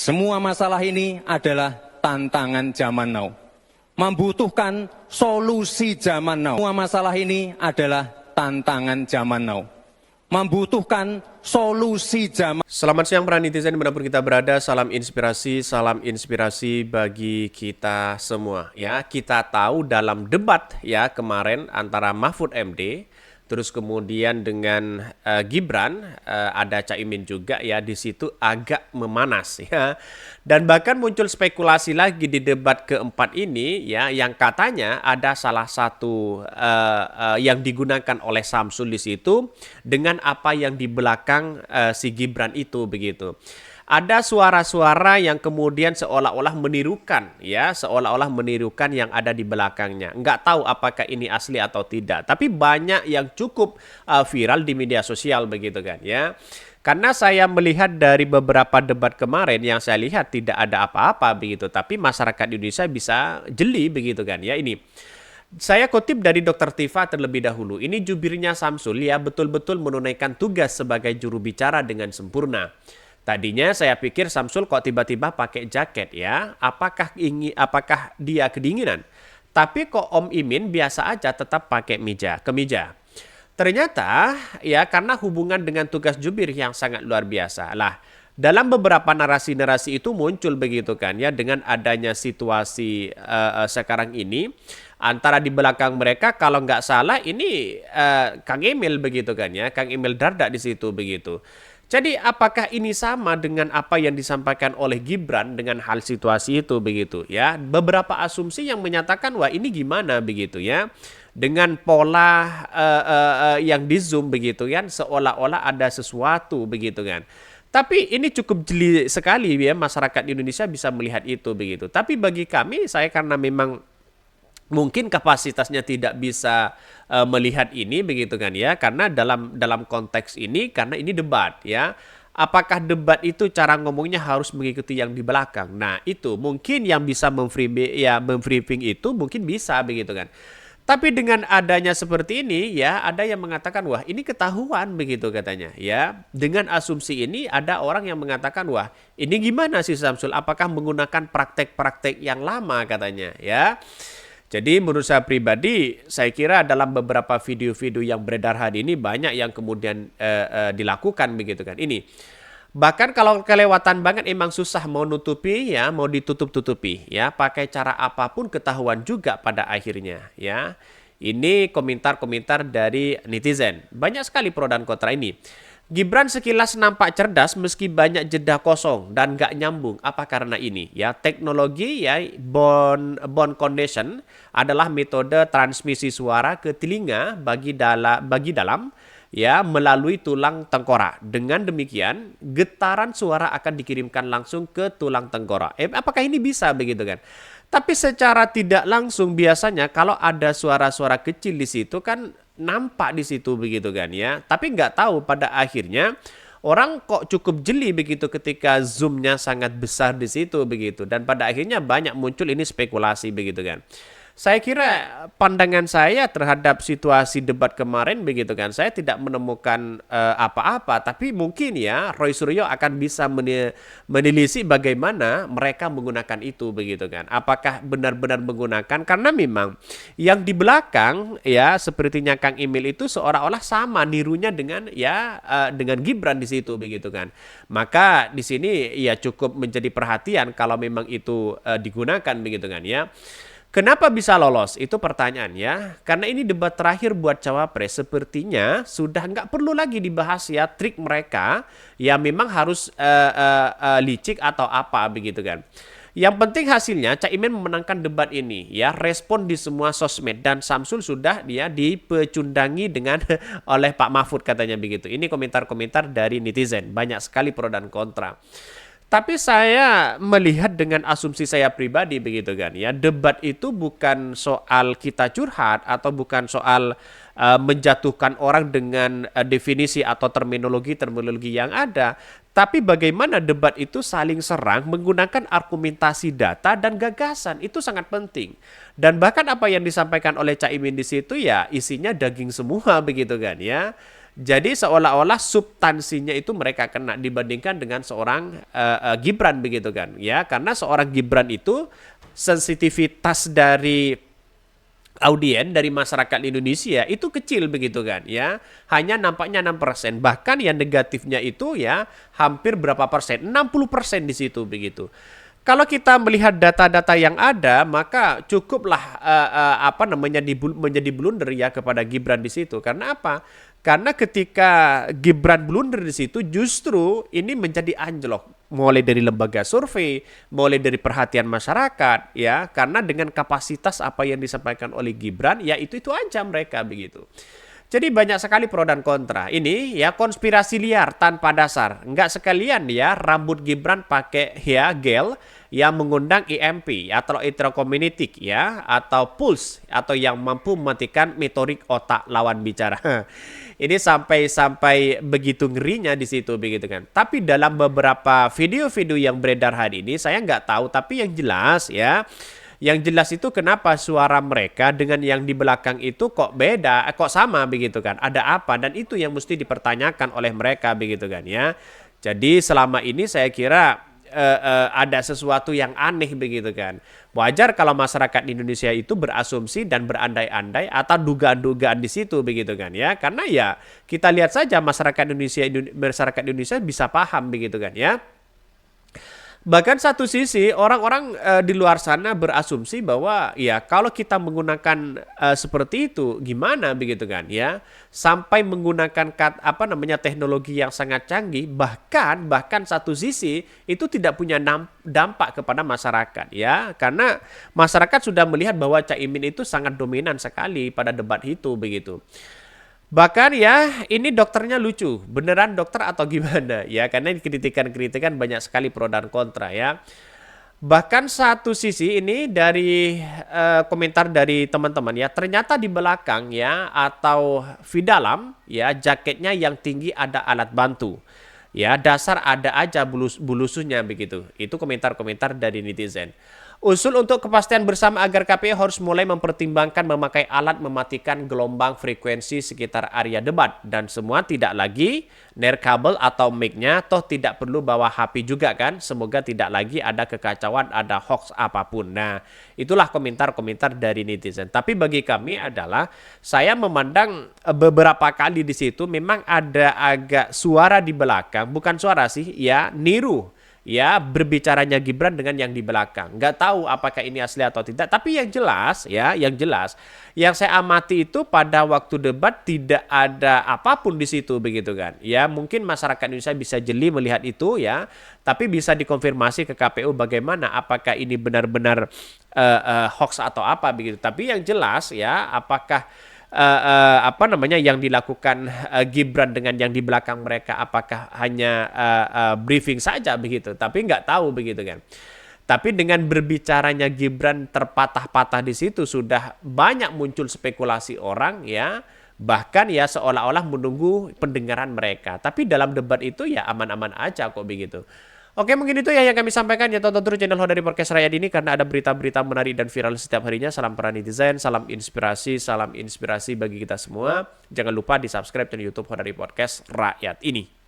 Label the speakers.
Speaker 1: Semua masalah ini adalah tantangan zaman now. Membutuhkan solusi zaman now. Semua masalah ini adalah tantangan zaman now. Membutuhkan solusi zaman.
Speaker 2: Selamat siang para netizen dimanapun kita berada, salam inspirasi bagi kita semua. Ya, kita tahu dalam debat ya kemarin antara Mahfud MD, terus kemudian dengan Gibran, ada Caimin juga ya, di situ agak memanas ya. Dan bahkan muncul spekulasi lagi di debat keempat ini ya, yang katanya ada salah satu yang digunakan oleh Samsul di situ dengan apa yang di belakang si Gibran itu begitu. Ada suara-suara yang kemudian seolah-olah menirukan ya, seolah-olah menirukan yang ada di belakangnya. Nggak tahu apakah ini asli atau tidak, tapi banyak yang cukup viral di media sosial begitu kan ya. Karena saya melihat dari beberapa debat kemarin yang saya lihat tidak ada apa-apa begitu, tapi masyarakat Indonesia bisa jeli begitu kan ya. Ini saya kutip dari Dr. Tifa terlebih dahulu. Ini jubirnya Samsul ya, betul-betul menunaikan tugas sebagai juru bicara dengan sempurna. Tadinya saya pikir Samsul kok tiba-tiba pakai jaket ya. Apakah dia kedinginan? Tapi kok Om Imin biasa aja tetap pakai kemeja. Ternyata ya karena hubungan dengan tugas jubir yang sangat luar biasa. Lah, dalam beberapa narasi-narasi itu muncul begitu kan ya, dengan adanya situasi sekarang ini antara di belakang mereka kalau nggak salah ini Kang Emil begitu kan ya, Kang Emil Dardak di situ begitu. Jadi apakah ini sama dengan apa yang disampaikan oleh Gibran dengan hal situasi itu begitu ya? Beberapa asumsi yang menyatakan wah ini gimana begitu ya? Dengan pola yang di zoom begitu kan, seolah-olah ada sesuatu begitu kan. Tapi ini cukup jeli sekali ya, masyarakat Indonesia bisa melihat itu begitu. Tapi bagi kami, saya karena memang mungkin kapasitasnya tidak bisa melihat ini begitu kan ya, karena dalam konteks ini, karena ini debat ya, apakah debat itu cara ngomongnya harus mengikuti yang di belakang. Nah itu mungkin yang bisa membriefing itu mungkin bisa begitu kan. Tapi dengan adanya seperti ini ya, ada yang mengatakan wah ini ketahuan begitu katanya ya. Dengan asumsi ini ada orang yang mengatakan wah ini gimana sih Samsul, apakah menggunakan praktek-praktek yang lama katanya ya. Jadi menurut saya pribadi, saya kira dalam beberapa video-video yang beredar hari ini banyak yang kemudian dilakukan begitu kan. Ini bahkan kalau kelewatan banget emang susah mau nutupi ya, mau ditutup-tutupi ya, pakai cara apapun ketahuan juga pada akhirnya ya. Ini komentar-komentar dari netizen. Banyak sekali pro dan kontra ini. Gibran sekilas nampak cerdas meski banyak jeda kosong dan gak nyambung. Apa karena ini? Ya, teknologi ya bone condition adalah metode transmisi suara ke telinga bagi dalam ya melalui tulang tengkorak. Dengan demikian, getaran suara akan dikirimkan langsung ke tulang tengkorak. Apakah ini bisa begitu kan? Tapi secara tidak langsung biasanya kalau ada suara-suara kecil di situ kan nampak di situ begitu kan ya. Tapi nggak tahu pada akhirnya orang kok cukup jeli begitu ketika zoomnya sangat besar di situ begitu. Dan pada akhirnya banyak muncul ini spekulasi begitu kan. Saya kira pandangan saya terhadap situasi debat kemarin begitu kan, saya tidak menemukan apa-apa, tapi mungkin ya Roy Suryo akan bisa meneliti bagaimana mereka menggunakan itu begitu kan. Apakah benar-benar menggunakan, karena memang yang di belakang ya sepertinya Kang Emil itu seolah-olah sama nirunya dengan ya dengan Gibran di situ begitu kan. Maka di sini ya cukup menjadi perhatian kalau memang itu digunakan begitu kan ya. Kenapa bisa lolos? Itu pertanyaan ya. Karena ini debat terakhir buat Cawapres. Sepertinya sudah nggak perlu lagi dibahas ya trik mereka. Ya memang harus licik atau apa begitu kan. Yang penting hasilnya Caimin memenangkan debat ini ya, respon di semua sosmed, dan Samsul sudah dia dipecundangi dengan oleh Pak Mahfud katanya begitu. Ini komentar-komentar dari netizen. Banyak sekali pro dan kontra. Tapi saya melihat dengan asumsi saya pribadi begitu kan ya, debat itu bukan soal kita curhat atau bukan soal menjatuhkan orang dengan definisi atau terminologi yang ada, tapi bagaimana debat itu saling serang menggunakan argumentasi data dan gagasan, itu sangat penting. Dan bahkan apa yang disampaikan oleh Caimin di situ ya isinya daging semua begitu kan ya. Jadi seolah-olah substansinya itu mereka kena dibandingkan dengan seorang Gibran begitu kan. Ya, karena seorang Gibran itu sensitivitas dari audien dari masyarakat Indonesia itu kecil begitu kan ya, hanya nampaknya 6%, bahkan yang negatifnya itu ya hampir berapa persen, 60% di situ begitu. Kalau kita melihat data-data yang ada, maka cukuplah menjadi blunder ya kepada Gibran di situ. Karena apa? Karena ketika Gibran blunder di situ, justru ini menjadi anjlok. Mulai dari lembaga survei, mulai dari perhatian masyarakat, ya. Karena dengan kapasitas apa yang disampaikan oleh Gibran, ya itu aja mereka begitu. Jadi banyak sekali pro dan kontra. Ini ya konspirasi liar tanpa dasar. Enggak sekalian ya rambut Gibran pakai ya gel yang mengundang EMP atau elektromagnetik ya atau pulse atau yang mampu mematikan motorik otak lawan bicara. Ini sampai begitu ngerinya di situ begitu kan. Tapi dalam beberapa video-video yang beredar hari ini saya nggak tahu, tapi yang jelas ya, yang jelas itu kenapa suara mereka dengan yang di belakang itu kok beda, kok sama begitu kan? Ada apa? Dan itu yang mesti dipertanyakan oleh mereka begitu kan ya. Jadi selama ini saya kira ada sesuatu yang aneh begitu kan. Wajar kalau masyarakat Indonesia itu berasumsi dan berandai-andai atau dugaan-dugaan di situ begitu kan ya. Karena ya kita lihat saja masyarakat Indonesia bisa paham begitu kan ya. Bahkan satu sisi orang-orang di luar sana berasumsi bahwa ya kalau kita menggunakan seperti itu gimana begitu kan ya, sampai menggunakan teknologi yang sangat canggih, bahkan satu sisi itu tidak punya dampak kepada masyarakat ya, karena masyarakat sudah melihat bahwa Caimin itu sangat dominan sekali pada debat itu begitu. Bahkan ya ini dokternya lucu, beneran dokter atau gimana ya, karena kritikan-kritikan banyak sekali pro dan kontra ya. Bahkan satu sisi ini dari komentar dari teman-teman ya, ternyata di belakang ya atau di dalam ya jaketnya yang tinggi ada alat bantu. Ya dasar ada aja bulusunya begitu. Itu komentar-komentar dari netizen. Usul untuk kepastian bersama agar KPU harus mulai mempertimbangkan memakai alat mematikan gelombang frekuensi sekitar area debat. Dan semua tidak lagi kabel atau mic-nya, toh tidak perlu bawa HP juga kan. Semoga tidak lagi ada kekacauan, ada hoax apapun. Nah, itulah komentar-komentar dari netizen. Tapi bagi kami adalah, saya memandang beberapa kali di situ memang ada agak suara di belakang. Bukan suara sih, ya niru. Ya berbicaranya Gibran dengan yang di belakang. Nggak tahu apakah ini asli atau tidak. Tapi yang jelas ya, yang saya amati itu pada waktu debat tidak ada apapun di situ begitu kan. Ya mungkin masyarakat Indonesia bisa jeli melihat itu ya. Tapi bisa dikonfirmasi ke KPU bagaimana apakah ini benar-benar hoax atau apa begitu. Tapi yang jelas ya apakah yang dilakukan Gibran dengan yang di belakang mereka apakah hanya briefing saja begitu, tapi nggak tahu begitu kan. Tapi dengan berbicaranya Gibran terpatah-patah di situ sudah banyak muncul spekulasi orang ya, bahkan ya seolah-olah menunggu pendengaran mereka. Tapi dalam debat itu ya aman-aman aja kok begitu. Oke, mungkin itu ya yang kami sampaikan. Ya, tonton terus channel Hodari Podcast Rakyat ini karena ada berita-berita menarik dan viral setiap harinya. Salam para netizen, salam inspirasi bagi kita semua. Jangan lupa di subscribe channel YouTube Hodari Podcast Rakyat ini.